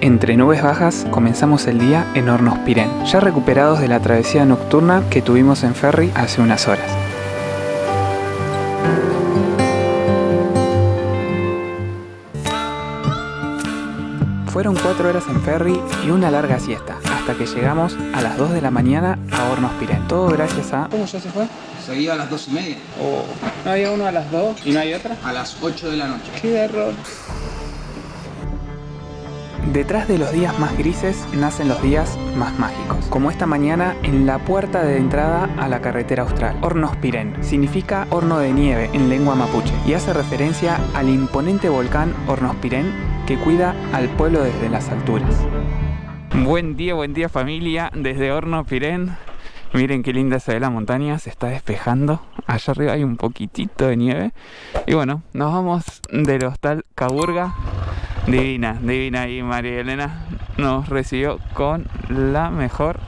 Entre nubes bajas comenzamos el día en Hornos Pirén, ya recuperados de la travesía nocturna que tuvimos en ferry hace unas horas. Fueron 4 horas en ferry y una larga siesta, hasta que llegamos a las 2 de la mañana a Hornos Pirén. Todo gracias a... ¿Cómo ya se fue? Se iba a las 2:30. Oh. ¿No había uno a las 2 y no hay otra? A las 8 de la noche. ¡Qué error! Detrás de los días más grises nacen los días más mágicos, como esta mañana en la puerta de entrada a la carretera austral. Hornos Pirén significa horno de nieve en lengua mapuche y hace referencia al imponente volcán Hornos Pirén que cuida al pueblo desde las alturas. Buen día familia, desde Hornos Pirén. Miren qué linda se ve la montaña, se está despejando. Allá arriba hay un poquitito de nieve. Y bueno, nos vamos del hostal Caburga. Divina ahí María Elena nos recibió con la mejor.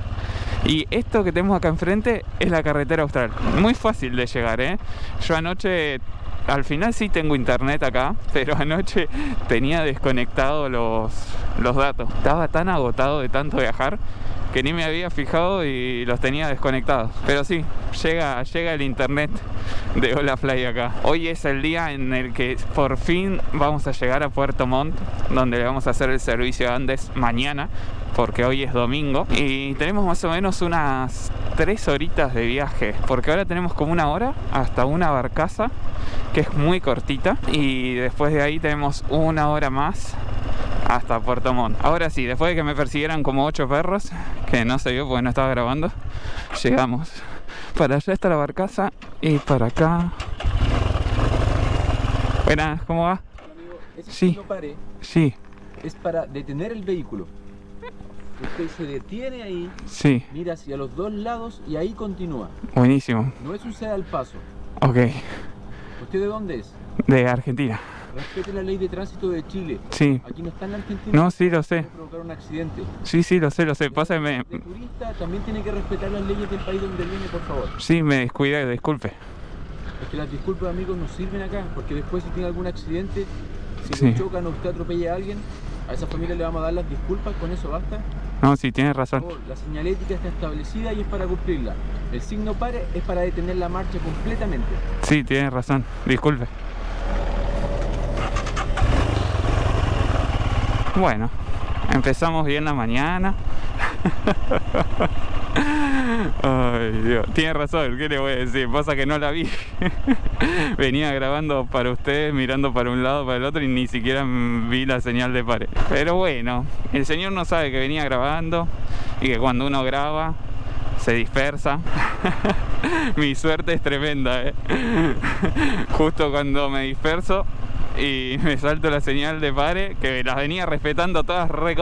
Y esto que tenemos acá enfrente es la carretera austral. Muy fácil de llegar, ¿eh? Yo anoche, al final sí tengo internet acá, pero anoche tenía desconectado los datos. Estaba tan agotado de tanto viajar que ni me había fijado y los tenía desconectados. Pero sí, llega el internet de Hola Fly acá. Hoy es el día en el que por fin vamos a llegar a Puerto Montt, donde le vamos a hacer el servicio de Andes mañana, porque hoy es domingo. Y tenemos más o menos unas 3 horitas de viaje, porque ahora tenemos como 1 hora hasta una barcaza, que es muy cortita. Y después de ahí tenemos 1 hora más hasta Puerto Montt. Ahora sí, después de que me persiguieran como 8 perros, que no se vio porque no estaba grabando, llegamos. Para allá está la barcaza y para acá. Buenas, ¿cómo va? Amigo, ese sí. No pare. Sí. Es para detener el vehículo. Usted se detiene ahí, Sí. mira hacia los 2 lados y ahí continúa. Buenísimo. No es un ceda al paso. Ok. ¿Usted de dónde es? De Argentina. Respete la ley de tránsito de Chile. Sí. Aquí no está en Argentina. No, sí, lo sé. Puede provocar un accidente. Sí, lo sé. Pásame. De turista también tiene que respetar las leyes del país donde viene, por favor. Sí, me descuidé, disculpe. Es que las disculpas, amigos, no sirven acá, porque después si tiene algún accidente, si Sí. lo chocan o usted atropella a alguien, a esa familia le vamos a dar las disculpas, con eso basta. No, sí, tienes razón. Por favor, la señalética está establecida y es para cumplirla. El signo pare es para detener la marcha completamente. Sí, tienes razón. Disculpe. Bueno, empezamos bien la mañana. Ay, Dios. Tiene razón, ¿qué le voy a decir? Pasa que no la vi. Venía grabando para ustedes, mirando para un lado, para el otro y ni siquiera vi la señal de pare. Pero bueno, el señor no sabe que venía grabando y que cuando uno graba se dispersa. Mi suerte es tremenda, ¿eh? Justo cuando me disperso y me salto la señal de pare, que las venía respetando todas re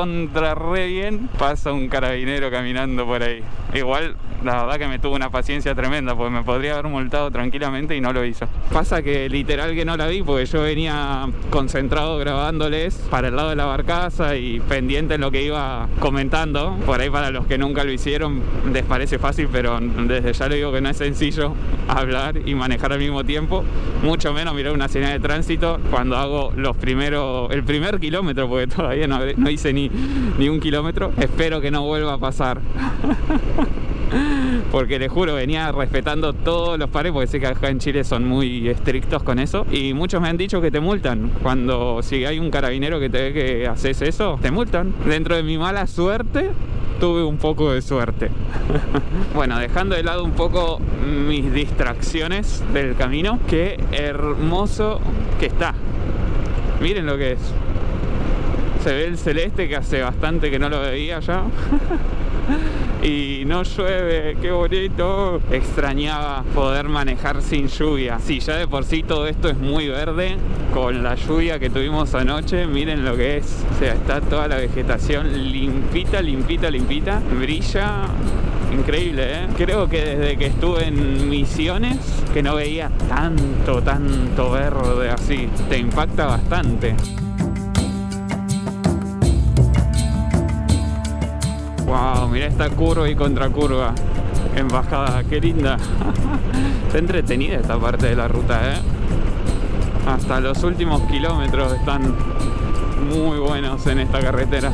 bien, pasa un carabinero caminando por ahí. Igual, la verdad que me tuvo una paciencia tremenda, porque me podría haber multado tranquilamente y no lo hizo. Pasa que literal que no la vi, porque yo venía concentrado grabándoles para el lado de la barcaza y pendiente en lo que iba comentando. Por ahí, para los que nunca lo hicieron, les parece fácil, pero desde ya le digo que no es sencillo hablar y manejar al mismo tiempo, mucho menos mirar una señal de tránsito cuando hago el primer kilómetro, porque todavía no hice ni 1 kilómetro. Espero que no vuelva a pasar. Porque les juro, venía respetando todos los pares, porque sé que acá en Chile son muy estrictos con eso. Y muchos me han dicho que te multan. Si hay un carabinero que te ve que haces eso, te multan. Dentro de mi mala suerte, tuve un poco de suerte. Bueno, dejando de lado un poco mis distracciones del camino, qué hermoso que está. Miren lo que es. Se ve el celeste, que hace bastante que no lo veía ya. Y no llueve, qué bonito. Extrañaba poder manejar sin lluvia. Sí, ya de por sí todo esto es muy verde. Con la lluvia que tuvimos anoche, miren lo que es. O sea, está toda la vegetación limpita. Brilla. Increíble, ¿eh? Creo que desde que estuve en Misiones, que no veía tanto verde así. Te impacta bastante. Wow, mira esta curva y contracurva en bajada, qué linda. Está entretenida esta parte de la ruta, ¿eh? Hasta los últimos kilómetros están muy buenos en esta carretera.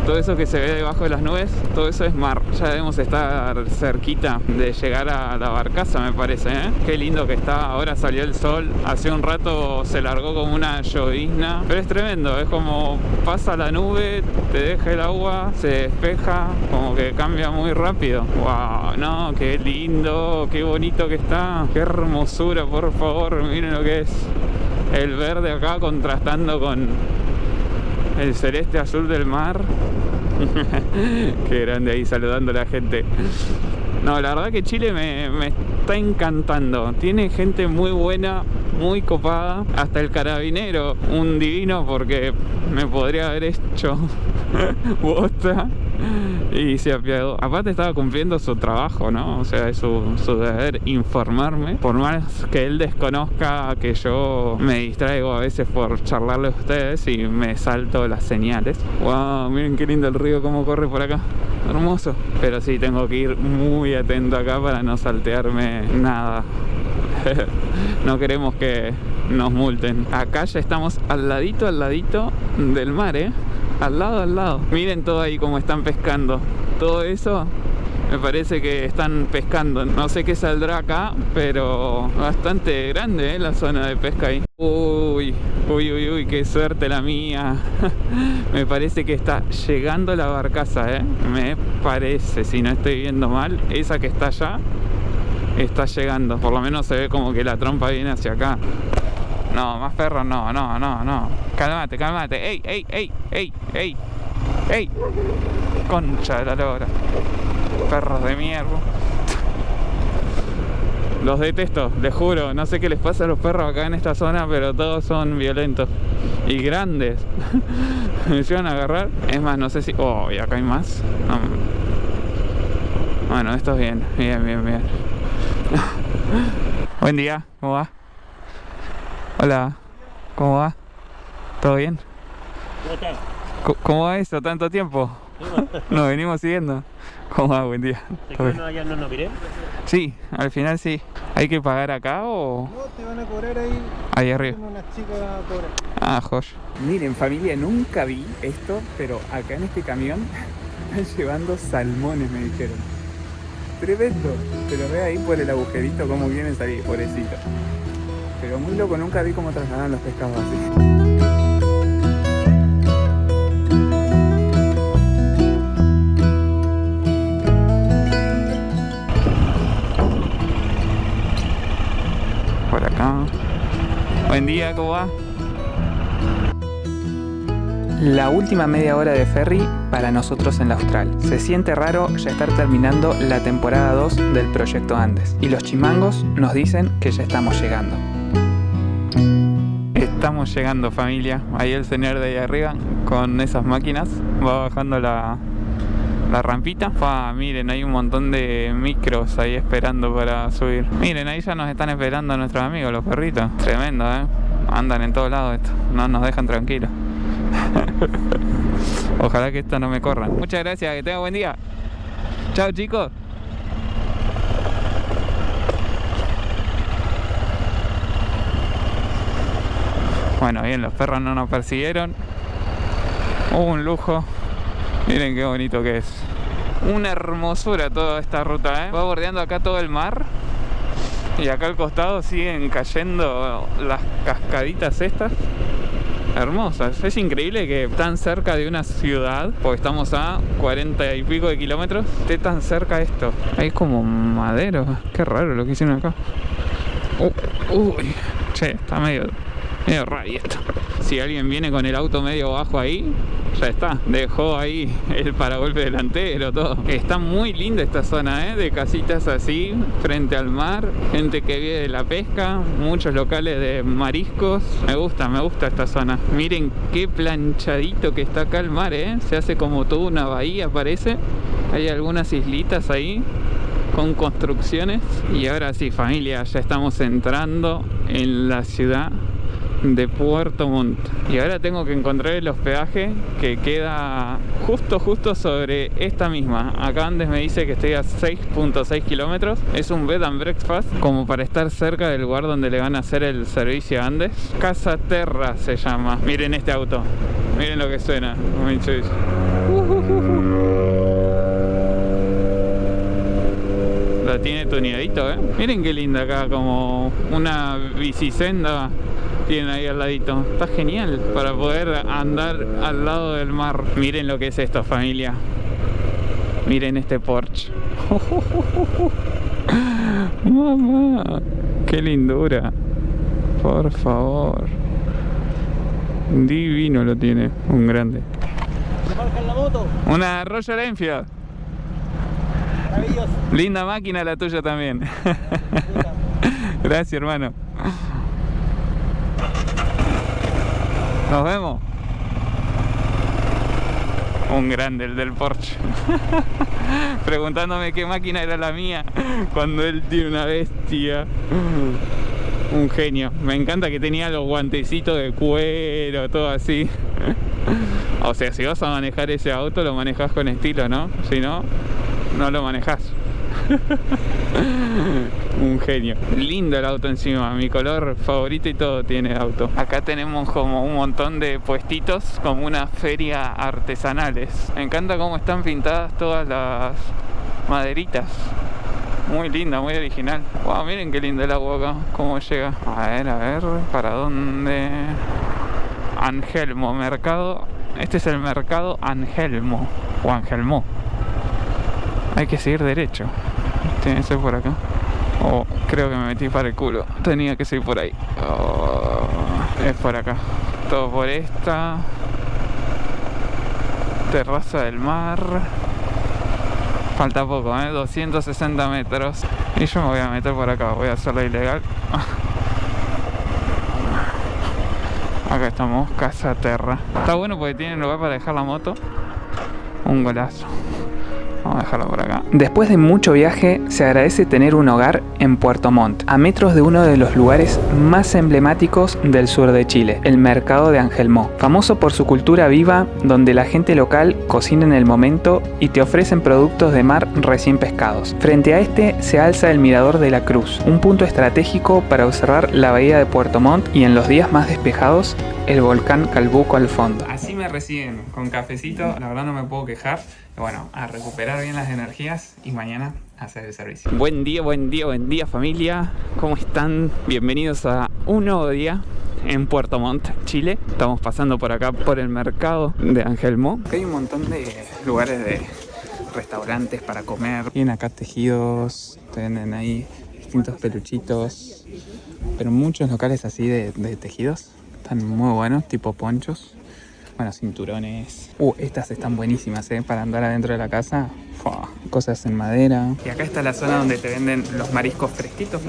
Todo eso que se ve debajo de las nubes, todo eso es mar. Ya debemos estar cerquita de llegar a la barcaza, me parece, ¿eh? Qué lindo que está. Ahora salió el sol. Hace un rato se largó como una llovizna. Pero es tremendo. Es como pasa la nube, te deja el agua, se despeja, como que cambia muy rápido. ¡Wow! No, qué lindo, qué bonito que está. Qué hermosura, por favor. Miren lo que es el verde acá contrastando con el celeste azul del mar. Qué grande ahí saludando a la gente. No, la verdad que Chile me está encantando. Tiene gente muy buena, muy copada. Hasta el carabinero, un divino, porque me podría haber hecho bosta y se apiadó. Aparte estaba cumpliendo su trabajo, ¿no? O sea, es su deber informarme. Por más que él desconozca, que yo me distraigo a veces por charlarle a ustedes y me salto las señales. Wow, miren qué lindo el río, cómo corre por acá. Hermoso. Pero sí, tengo que ir muy atento acá para no saltearme nada. No queremos que nos multen. Acá ya estamos al ladito del mar, ¿eh? Al lado. Miren todo ahí como están pescando. Todo eso me parece que están pescando. No sé qué saldrá acá, pero bastante grande, ¿eh? La zona de pesca ahí. Uy, qué suerte la mía. Me parece que está llegando la barcaza, ¿eh? Me parece, si no estoy viendo mal, esa que está allá está llegando. Por lo menos se ve como que la trompa viene hacia acá. No, más perros no. Cálmate. ¡Ey! Concha de la lora. Perros de mierda. Los detesto, les juro. No sé qué les pasa a los perros acá en esta zona, pero todos son violentos y grandes. Me llevan a agarrar. Es más, no sé si... Oh, y acá hay más. No. Bueno, esto es bien. Buen día, ¿cómo va? Hola, ¿cómo va? ¿Todo bien? ¿Cómo va eso? ¿Tanto tiempo? Nos venimos siguiendo. ¿Cómo va? Buen día. ¿Te quedas allá no miré? Sí, al final sí. ¿Hay que pagar acá o...? No, te van a cobrar ahí. Ahí arriba. Una chica cobra. Ah, joya. Miren, familia, nunca vi esto, pero acá en este camión están llevando salmones, me dijeron. Tremendo. Pero ve ahí por el agujerito cómo vienen a salir, pobrecito. Pero muy loco, nunca vi cómo trasladan los pescados así. Por acá. Buen día, ¿cómo va? La última media hora de ferry para nosotros en la Austral. Se siente raro ya estar terminando la temporada 2 del Proyecto Andes. Y los chimangos nos dicen que ya estamos llegando. Estamos llegando, familia. Ahí el señor de ahí arriba con esas máquinas va bajando la rampita. Miren, hay un montón de micros ahí esperando para subir. Miren, ahí ya nos están esperando nuestros amigos, los perritos. Tremendo, ¿eh? Andan en todos lados esto. No nos dejan tranquilos. Ojalá que esto no me corran. Muchas gracias, que tengan buen día. Chao, chicos. Bueno, bien, los perros no nos persiguieron. Un lujo. Miren qué bonito que es. Una hermosura toda esta ruta, ¿eh? Va bordeando acá todo el mar. Y acá al costado siguen cayendo las cascaditas estas. Hermosas. Es increíble que tan cerca de una ciudad, porque estamos a 40 y pico de kilómetros, esté tan cerca esto. Hay como madero. Qué raro lo que hicieron acá. Uy. Che, está medio raro esto. Si alguien viene con el auto medio bajo ahí, ya está, dejó ahí el paragolpe delantero, todo. Está muy linda esta zona, ¿eh? De casitas así, frente al mar, gente que vive de la pesca, muchos locales de mariscos. Me gusta esta zona. Miren qué planchadito que está acá el mar, ¿eh? Se hace como toda una bahía, parece. Hay algunas islitas ahí con construcciones. Y ahora sí, familia, ya estamos entrando en la ciudad de Puerto Montt. Y ahora tengo que encontrar el hospedaje que queda justo sobre esta misma. Acá Andes me dice que estoy a 6.6 kilómetros. Es un bed and breakfast como para estar cerca del lugar donde le van a hacer el servicio a Andes. Casa Terra se llama. Miren este auto. Miren lo que suena. Lo tiene tuneadito, Miren qué linda acá, como una bicisenda tienen ahí al ladito. Está genial para poder andar al lado del mar. Miren lo que es esto, familia. Miren este Porsche. Mamá, qué lindura. Por favor. Divino lo tiene, un grande. ¿Se marca en la moto? Una Royal Enfield. Maravilloso. Linda máquina la tuya también. Gracias, hermano. Nos vemos. Un grande el del Porsche. Preguntándome qué máquina era la mía cuando él tiene una bestia. Un genio. Me encanta que tenía los guantecitos de cuero, todo así. O sea, si vas a manejar ese auto, lo manejas con estilo, ¿no? Si no, no lo manejas. Un genio. Lindo el auto encima, mi color favorito y todo tiene el auto. Acá tenemos como un montón de puestitos, como una feria artesanales. Me encanta cómo están pintadas todas las maderitas. Muy linda, muy original. Wow, miren qué lindo el agua acá, cómo llega. A ver, ¿para dónde? Angelmo, mercado. Este es el mercado Angelmo, o Angelmo. Hay que seguir derecho. Tiene que ser por acá. Oh, creo que me metí para el culo. Tenía que seguir por ahí. Oh, es por acá. Todo por esta terraza del mar. Falta poco, 260 metros. Y yo me voy a meter por acá. Voy a hacerlo ilegal. Acá estamos, Casa Terra. Está bueno porque tiene lugar para dejar la moto. Un golazo. Vamos a dejarlo por acá. Después de mucho viaje, se agradece tener un hogar en Puerto Montt, a metros de uno de los lugares más emblemáticos del sur de Chile, el mercado de Angelmo, famoso por su cultura viva, donde la gente local cocina en el momento y te ofrecen productos de mar recién pescados. Frente a este se alza el Mirador de la Cruz, un punto estratégico para observar la bahía de Puerto Montt y en los días más despejados, el volcán Calbuco al fondo. Así me reciben, con cafecito, la verdad no me puedo quejar. Bueno, a recuperar bien las energías y mañana a hacer el servicio. Buen día familia. ¿Cómo están? Bienvenidos a un nuevo día en Puerto Montt, Chile. Estamos pasando por acá, por el mercado de Angelmo. Acá hay un montón de lugares de restaurantes para comer. Tienen acá tejidos, tienen ahí distintos peluchitos. Pero muchos locales así de tejidos. Están muy buenos, tipo ponchos. Bueno, cinturones. Estas están buenísimas, para andar adentro de la casa. Cosas en madera. Y acá está la zona donde te venden los mariscos fresquitos.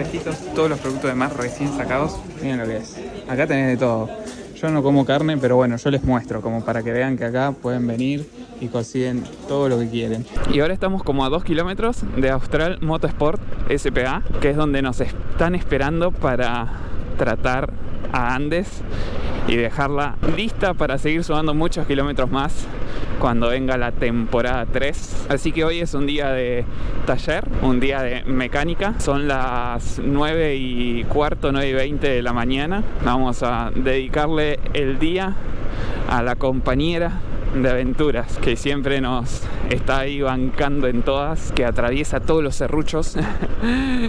Todos los productos de mar recién sacados. Miren lo que es. Acá tenés de todo. Yo no como carne, pero bueno, yo les muestro como para que vean que acá pueden venir y consiguen todo lo que quieren. Y ahora estamos como a 2 kilómetros de Austral Motorsport SPA, que es donde nos están esperando para tratar a Andes y dejarla lista para seguir sumando muchos kilómetros más cuando venga la temporada 3. Así que hoy es un día de taller, un día de mecánica. Son las 9:15, 9:20 de la mañana. Vamos a dedicarle el día a la compañera de aventuras que siempre nos está ahí bancando en todas, que atraviesa todos los serruchos,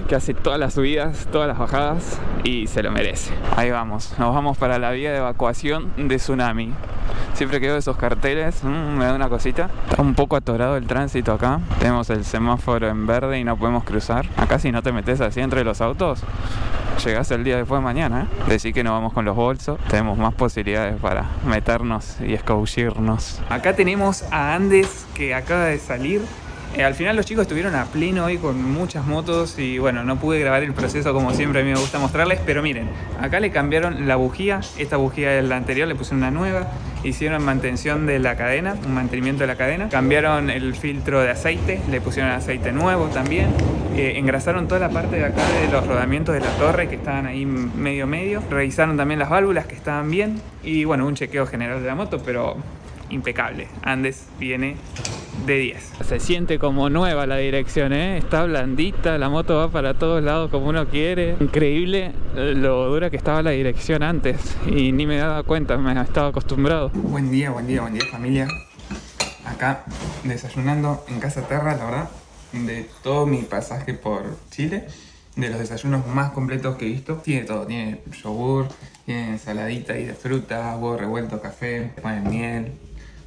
que hace todas las subidas, todas las bajadas y se lo merece. Ahí vamos, nos vamos para la vía de evacuación de tsunami. Siempre que veo esos carteles me da una cosita. Está un poco atorado el tránsito acá. Tenemos el semáforo en verde y no podemos cruzar. Acá si no te metes así entre los autos, llegás el día después de mañana, Decir que no vamos con los bolsos. Tenemos más posibilidades para meternos y escabullirnos. Acá tenemos a Andes, que acaba de salir Al final los chicos estuvieron a pleno hoy con muchas motos y bueno, no pude grabar el proceso como siempre a mí me gusta mostrarles, pero miren, acá le cambiaron la bujía, esta bujía es la anterior, le pusieron una nueva, hicieron mantención de la cadena, un mantenimiento de la cadena, cambiaron el filtro de aceite, le pusieron aceite nuevo también, engrasaron toda la parte de acá de los rodamientos de la torre que estaban ahí medio, revisaron también las válvulas que estaban bien y bueno, un chequeo general de la moto, pero impecable. Andes viene de 10. Se siente como nueva la dirección, está blandita, la moto va para todos lados como uno quiere. Increíble lo dura que estaba la dirección antes y ni me daba cuenta, me estaba acostumbrado. Buen día familia. Acá desayunando en Casa Terra, la verdad, de todo mi pasaje por Chile, de los desayunos más completos que he visto. Tiene todo, tiene yogur, tiene ensaladita ahí de fruta, huevo revuelto, café, ponen miel,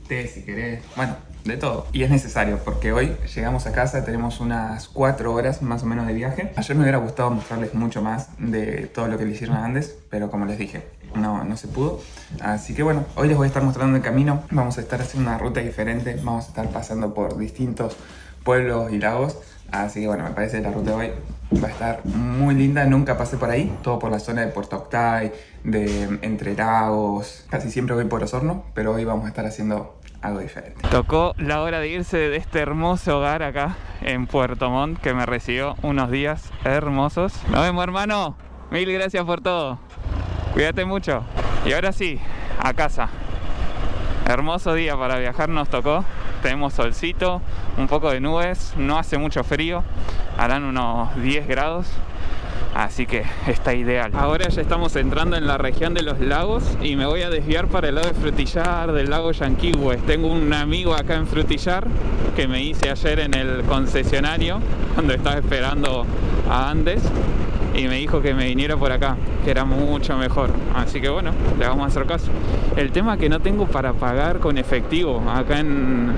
té si querés, bueno, de todo. Y es necesario porque hoy llegamos a casa, tenemos unas 4 horas más o menos de viaje. Ayer me hubiera gustado mostrarles mucho más de todo lo que le hicieron a Andes, pero como les dije, no se pudo. Así que bueno, hoy les voy a estar mostrando el camino. Vamos a estar haciendo una ruta diferente, vamos a estar pasando por distintos pueblos y lagos. Así que bueno, me parece que la ruta de hoy va a estar muy linda. Nunca pasé por ahí, todo por la zona de Puerto Octay, de Entre Lagos. Casi siempre voy por Osorno, pero hoy vamos a estar haciendo algo diferente. Tocó la hora de irse de este hermoso hogar acá en Puerto Montt, que me recibió unos días hermosos. Nos vemos, hermano. Mil gracias por todo. Cuídate mucho. Y ahora sí, a casa. Hermoso día para viajar nos tocó. Tenemos solcito, un poco de nubes, no hace mucho frío, harán unos 10 grados, así que está ideal. Ahora ya estamos entrando en la región de los lagos y me voy a desviar para el lado de Frutillar, del lago Yanquihue. Tengo un amigo acá en Frutillar que me hice ayer en el concesionario cuando estaba esperando a Andes y me dijo que me viniera por acá, que era mucho mejor. Así que bueno, le vamos a hacer caso. El tema es que no tengo para pagar con efectivo acá en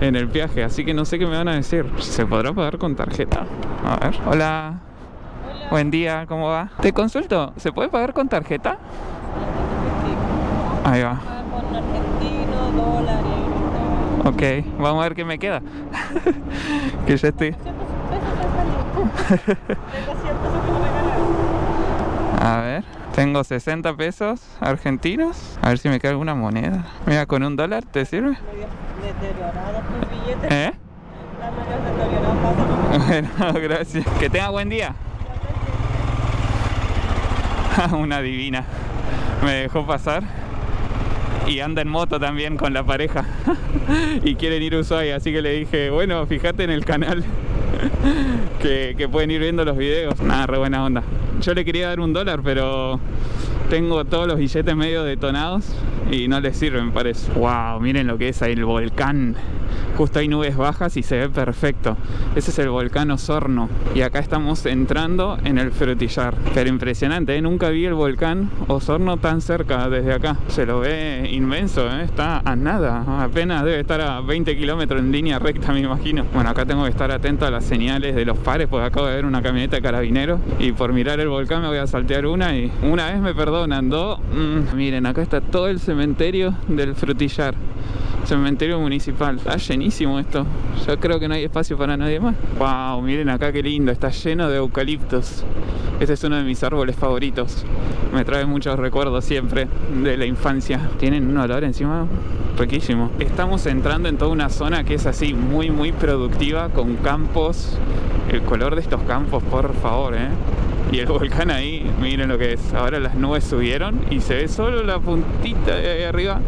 el viaje, así que no sé qué me van a decir. ¿Se podrá pagar con tarjeta? A ver. Hola. Buen día, ¿cómo va? Te consulto, ¿se puede pagar con tarjeta? Ahí va. Con argentino, dólar, euro. Ok, vamos a ver qué me queda. Que ya estoy... A ver, tengo 60 pesos argentinos. A ver si me queda alguna moneda. Mira, con $1, ¿te sirve? Deteriorado tu billete. La medio deteriorado. Bueno, gracias. Que tenga buen día. Una divina. Me dejó pasar. Y anda en moto también con la pareja. Y quieren ir a Ushuaia, así que le dije, bueno, fíjate en el canal. Que pueden ir viendo los videos. Nada, re buena onda. Yo le quería dar $1, pero tengo todos los billetes medio detonados y no les sirve, me parece. Wow, miren lo que es ahí el volcán. Justo hay nubes bajas y se ve perfecto. Ese es el volcán Osorno. Y acá estamos entrando en el Frutillar. Pero impresionante, ¿eh? Nunca vi el volcán Osorno tan cerca desde acá. Se lo ve inmenso, ¿eh? Está a nada. Apenas debe estar a 20 kilómetros en línea recta, me imagino. Bueno, acá tengo que estar atento a las señales de los pares, porque acabo de ver una camioneta de carabineros. Y por mirar el volcán me voy a saltear una y una vez me perdonan, dos. Miren, acá está todo el cementerio del Frutillar. Cementerio municipal. Está llenísimo esto. Yo creo que no hay espacio para nadie más. Wow, miren acá qué lindo. Está lleno de eucaliptos. Este es uno de mis árboles favoritos. Me trae muchos recuerdos siempre de la infancia. Tienen un olor encima riquísimo. Estamos entrando en toda una zona que es así muy productiva, con campos. El color de estos campos, por favor, Y el volcán ahí, miren lo que es. Ahora las nubes subieron y se ve solo la puntita de ahí arriba.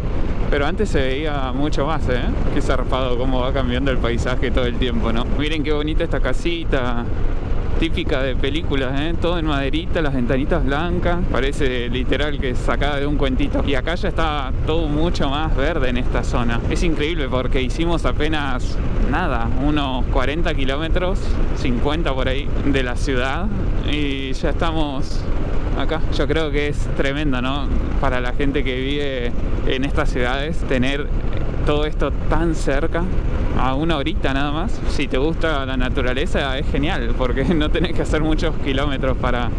Pero antes se veía mucho más, Qué zarpado cómo va cambiando el paisaje todo el tiempo, ¿no? Miren qué bonita esta casita. Típica de películas, todo en maderita, las ventanitas blancas. Parece literal que es sacada de un cuentito. Y acá ya está todo mucho más verde en esta zona. Es increíble porque hicimos apenas nada, unos 40 kilómetros, 50 por ahí, de la ciudad. Y ya estamos acá. Yo creo que es tremendo, ¿no? Para la gente que vive en estas ciudades, tener todo esto tan cerca, a una horita nada más. Si te gusta la naturaleza es genial, porque no tenés que hacer muchos kilómetros para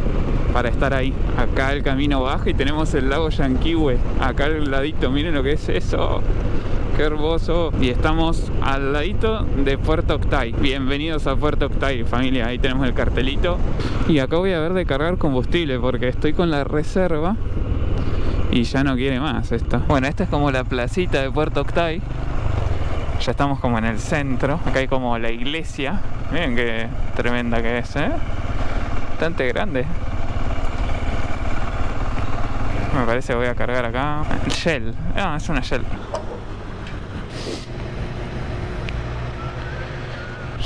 estar ahí. Acá el camino baja y tenemos el lago Yanquihue acá al ladito. Miren lo que es eso. qué hermoso. Y estamos al ladito de Puerto Octay. Bienvenidos a Puerto Octay, familia. Ahí tenemos el cartelito. Y acá voy a ver de cargar combustible porque estoy con la reserva y ya no quiere más esto. Bueno, esta es como la placita de Puerto Octay. Ya estamos como en el centro. Acá hay como la iglesia. Miren qué tremenda que es, ¿eh? Bastante grande. Me parece que voy a cargar acá. Shell. Ah, es una Shell.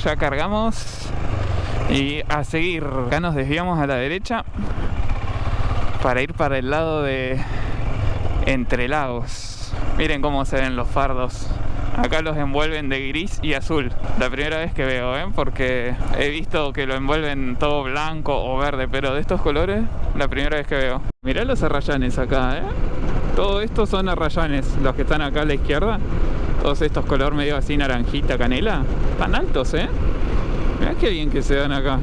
Ya cargamos. Y a seguir. Acá nos desviamos a la derecha para ir para el lado de Entre Lagos. Miren cómo se ven los fardos. Acá los envuelven de gris y azul. La primera vez que veo, porque he visto que lo envuelven todo blanco o verde, pero de estos colores, la primera vez que veo. Mirá los arrayanes acá, Todo esto son arrayanes, los que están acá a la izquierda. Todos estos color medio así naranjita, canela. Están altos, Mirá qué bien que se dan acá.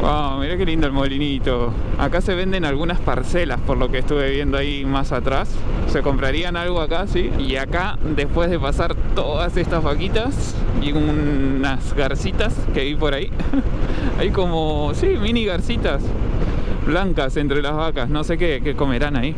Wow, mirá qué lindo el molinito. Acá se venden algunas parcelas, por lo que estuve viendo ahí más atrás. Se comprarían algo acá, sí. Y acá, después de pasar todas estas vaquitas y unas garcitas que vi por ahí, hay como, sí, mini garcitas blancas entre las vacas. No sé qué comerán ahí.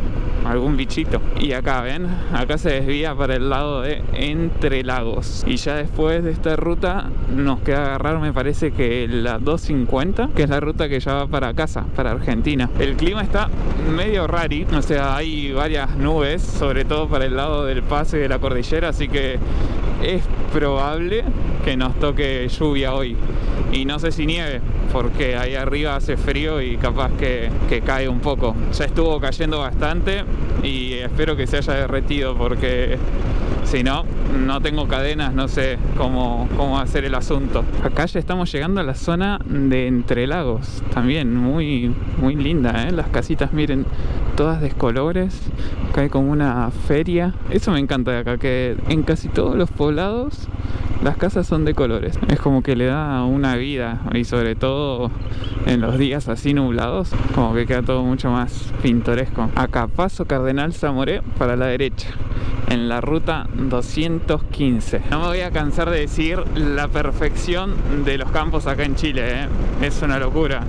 Algún bichito. Y acá, ¿ven? Acá se desvía para el lado de Entre Lagos. Y ya después de esta ruta nos queda agarrar, me parece que la 250, que es la ruta que ya va para casa, para Argentina. El clima está medio rari, o sea, hay varias nubes, sobre todo para el lado del pase de la cordillera, así que es probable que nos toque lluvia hoy. Y no sé si nieve, porque ahí arriba hace frío y capaz que cae un poco. Ya estuvo cayendo bastante y espero que se haya derretido, porque si no, no tengo cadenas, no sé cómo hacer el asunto. Acá ya estamos llegando a la zona de Entre Lagos, también muy linda, las casitas, miren, todas de colores. Acá hay como una feria. Eso me encanta de acá, que en casi todos los poblados las casas son de colores. Es como que le da una vida, y sobre todo en los días así nublados, como que queda todo mucho más pintoresco. Acá paso Cardenal Zamoré para la derecha, en la ruta 215. No me voy a cansar de decir la perfección de los campos acá en Chile, Es una locura.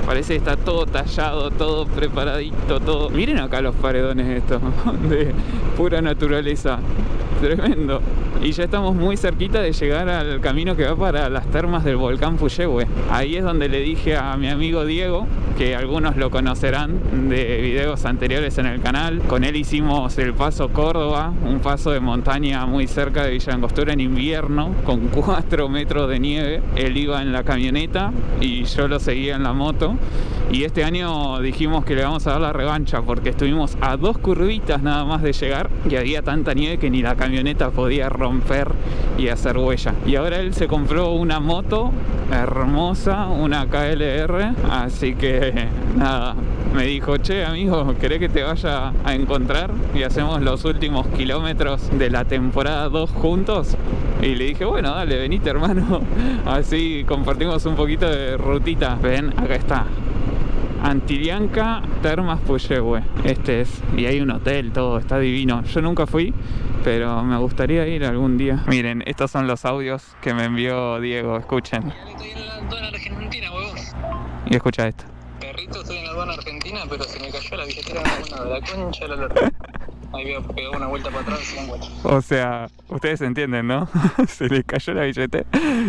Parece que está todo tallado, todo preparadito, todo. Miren acá los paredones estos, de pura naturaleza. Tremendo. Y ya estamos muy cerquita de llegar al camino que va para las termas del volcán Puyehue. Ahí es donde le dije a mi amigo Diego, que algunos lo conocerán de videos anteriores en el canal. Con él hicimos el Paso Córdoba, un paso de montaña muy cerca de Villa Langostura en invierno, con 4 metros de nieve. Él iba en la camioneta y yo lo seguía en la moto. Y este año dijimos que le vamos a dar la revancha, porque estuvimos a 2 curvitas nada más de llegar y había tanta nieve que ni la camioneta podía romper y hacer huella. Y ahora él se compró una moto hermosa, una KLR, así que nada, me dijo: che amigo, ¿querés que te vaya a encontrar y hacemos los últimos kilómetros de la temporada 2 juntos? Y le dije: bueno, dale, venite hermano, así compartimos un poquito de rutita. Ven, acá está, Antilianca Termas Puyehue. Este es, y hay un hotel, todo, está divino. Yo nunca fui, pero me gustaría ir algún día. Miren, estos son los audios que me envió Diego, escuchen. Estoy en la aduana argentina, huevón. Y escucha esto. Perrito, estoy en la aduana argentina, pero se me cayó la billetera de la concha de la lora. Ahí voy a pegar una vuelta para atrás y se la encuentro. O sea, ustedes entienden, ¿no? Se les cayó la billetera.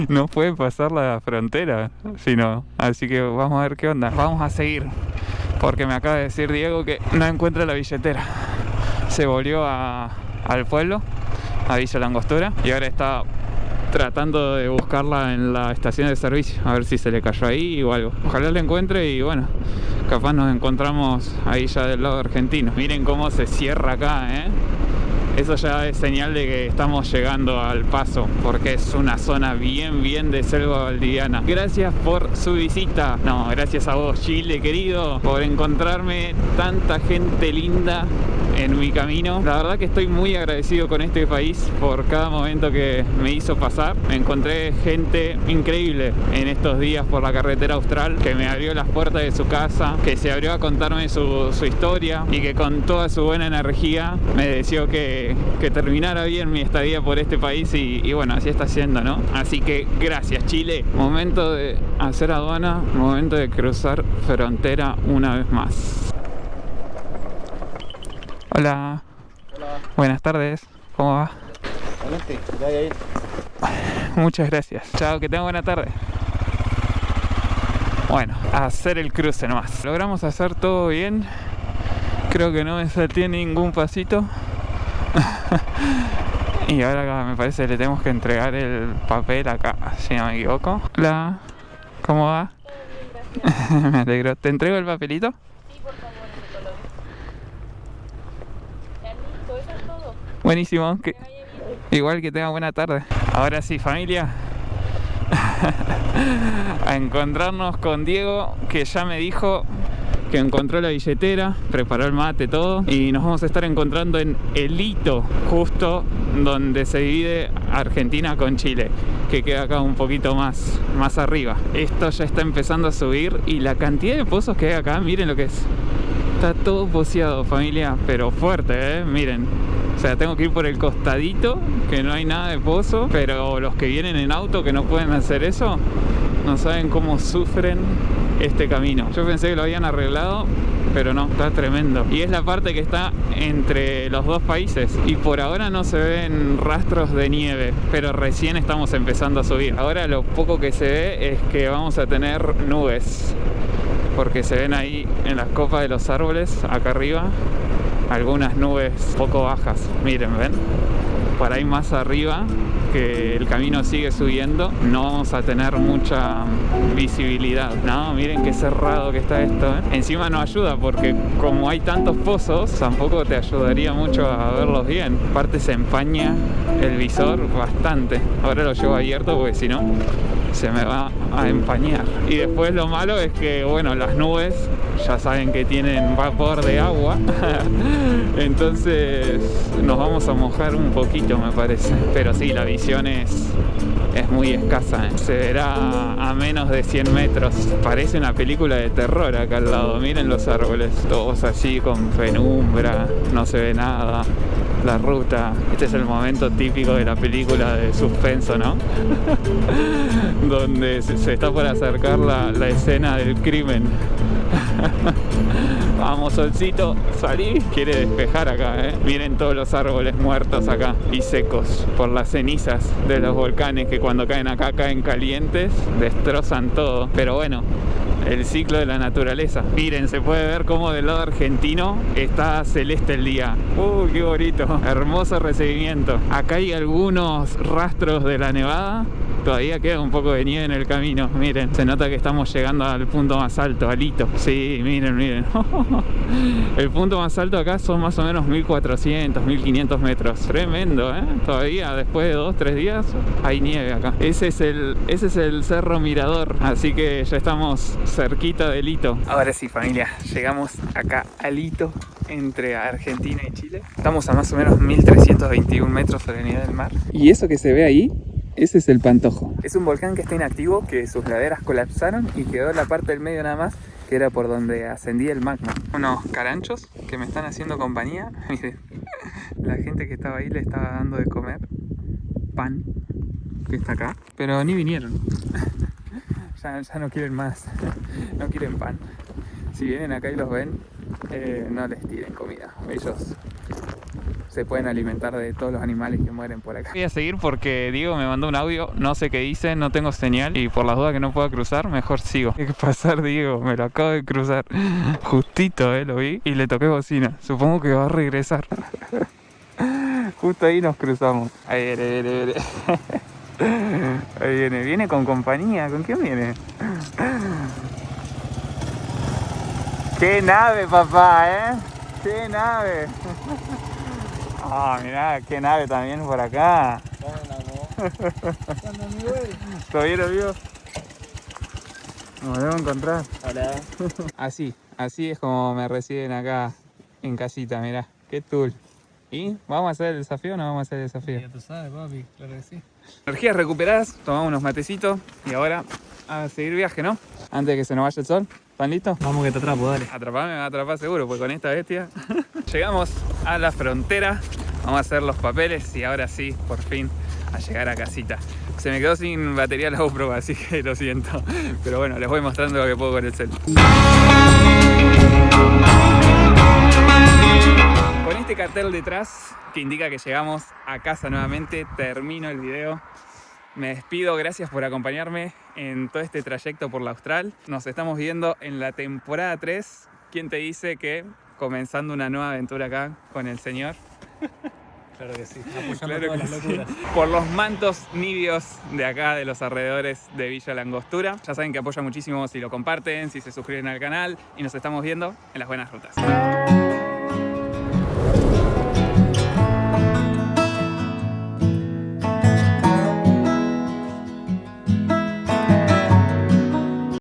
No pueden pasar la frontera, sino. Así que vamos a ver qué onda. Vamos a seguir, porque me acaba de decir Diego que no encuentra la billetera. Se volvió al pueblo, a Villa Langostura, y ahora está tratando de buscarla en la estación de servicio, a ver si se le cayó ahí o algo. Ojalá la encuentre y bueno, capaz nos encontramos ahí ya del lado argentino. Miren cómo se cierra acá, Eso ya es señal de que estamos llegando al paso, porque es una zona bien de selva valdiviana. Gracias por su visita. No, gracias a vos, Chile querido, por encontrarme tanta gente linda en mi camino. La verdad que estoy muy agradecido con este país por cada momento que me hizo pasar. Me encontré gente increíble en estos días por la carretera austral, que me abrió las puertas de su casa, que se abrió a contarme su historia y que con toda su buena energía me deseó que terminara bien mi estadía por este país y bueno, así está siendo, ¿no? Así que gracias, Chile. Momento de hacer aduana, momento de cruzar frontera una vez más. Hola. Hola. Buenas tardes. ¿Cómo va? Excelente, ya voy a ir. Muchas gracias. Chao, que tenga buena tarde. Bueno, a hacer el cruce nomás. Logramos hacer todo bien. Creo que no me salté ningún pasito. Y ahora acá me parece que le tenemos que entregar el papel acá, si no me equivoco. Hola, ¿cómo va? Todo bien, gracias. Me alegro. ¿Te entrego el papelito? Sí, por favor, en el color. Ya listo, eso es todo. Buenísimo. Que vaya bien. Igual que tenga buena tarde. Ahora sí, familia. A encontrarnos con Diego, que ya me dijo que encontró la billetera, preparó el mate, todo, y nos vamos a estar encontrando en El Hito, justo donde se divide Argentina con Chile, que queda acá un poquito más arriba. Esto ya está empezando a subir y la cantidad de pozos que hay acá, miren lo que es. Está todo poseado, familia, pero fuerte, miren. O sea, tengo que ir por el costadito, que no hay nada de pozo, pero los que vienen en auto que no pueden hacer eso, no saben cómo sufren este camino. Yo pensé que lo habían arreglado, pero no, está tremendo. Y es la parte que está entre los dos países. Y por ahora no se ven rastros de nieve, pero recién estamos empezando a subir. Ahora lo poco que se ve es que vamos a tener nubes, porque se ven ahí en las copas de los árboles, acá arriba, algunas nubes poco bajas. Miren, ¿ven? Para ahí más arriba, que el camino sigue subiendo, no vamos a tener mucha visibilidad. No, miren qué cerrado que está esto, ¿eh? Encima no ayuda porque como hay tantos pozos, tampoco te ayudaría mucho a verlos bien. Aparte se empaña el visor bastante. Ahora lo llevo abierto porque si no se me va a empañar. Y después lo malo es que, bueno, las nubes ya saben que tienen vapor de agua. Entonces nos vamos a mojar un poquito, me parece. Pero sí, la visión es muy escasa, ¿eh? Se verá a menos de 100 metros. Parece una película de terror acá al lado. Miren los árboles, todos así con penumbra, no se ve nada. La ruta, este es el momento típico de la película de suspenso, ¿no? Donde se está por acercar la escena del crimen. Vamos, solcito, salí. Quiere despejar acá, ¿eh? Miren todos los árboles muertos acá y secos por las cenizas de los volcanes que cuando caen acá caen calientes, destrozan todo. Pero bueno, el ciclo de la naturaleza. Miren, se puede ver cómo del lado argentino está celeste el día. Qué bonito, hermoso recibimiento. Acá hay algunos rastros de la nevada. Todavía queda un poco de nieve en el camino. Miren, se nota que estamos llegando al punto más alto, al Hito. Sí, miren, miren. El punto más alto acá son más o menos 1400, 1500 metros. Tremendo, ¿eh? Todavía después de 2-3 días hay nieve acá. Ese es el Cerro Mirador. Así que ya estamos cerquita del Hito. Ahora sí, familia, llegamos acá al Hito, entre Argentina y Chile. Estamos a más o menos 1321 metros sobre el nivel del mar. Y eso que se ve ahí, ese es el Pantojo. Es un volcán que está inactivo, que sus laderas colapsaron y quedó la parte del medio nada más, que era por donde ascendía el magma. Unos caranchos que me están haciendo compañía. Miren, la gente que estaba ahí le estaba dando de comer pan, que está acá, pero ni vinieron. Ya no quieren más, no quieren pan. Si vienen acá y los ven, no les tiren comida. Ellos se pueden alimentar de todos los animales que mueren por acá. Voy a seguir porque Diego me mandó un audio, no sé qué dice, no tengo señal y por las dudas que no pueda cruzar, mejor sigo. ¿Qué pasar, Diego? Me lo acabo de cruzar. Justito, lo vi y le toqué bocina. Supongo que va a regresar. Justo ahí nos cruzamos. Ahí viene. Ahí viene con compañía. ¿Con quién viene? ¡Qué nave, papá, ¡Qué nave! Ah, mirá, qué nave también por acá. ¿Todo bien, amigo? Nos debemos encontrar. Hola. Así es como me reciben acá en casita, mirá. Qué tool. ¿Y vamos a hacer el desafío o no vamos a hacer el desafío? Ya tú sabes, papi, claro que sí. Energías recuperadas, tomamos unos matecitos y ahora a seguir viaje, ¿no? Antes de que se nos vaya el sol. ¿Están listos? Vamos que te atrapo, dale. Atraparme, me va a atrapar seguro, porque con esta bestia. Llegamos a la frontera, vamos a hacer los papeles y ahora sí, por fin, a llegar a casita. Se me quedó sin batería la GoPro, así que lo siento. Pero bueno, les voy mostrando lo que puedo con el cel. Con este cartel detrás, que indica que llegamos a casa nuevamente, termino el video. Me despido, gracias por acompañarme en todo este trayecto por la Austral. Nos estamos viendo en la temporada 3. ¿Quién te dice que comenzando una nueva aventura acá con el señor? Claro que sí, apoyando Claro todas que las sí. locuras. Por los mantos nibios de acá, de los alrededores de Villa La Angostura. Ya saben que apoya muchísimo si lo comparten, si se suscriben al canal y nos estamos viendo en las buenas rutas.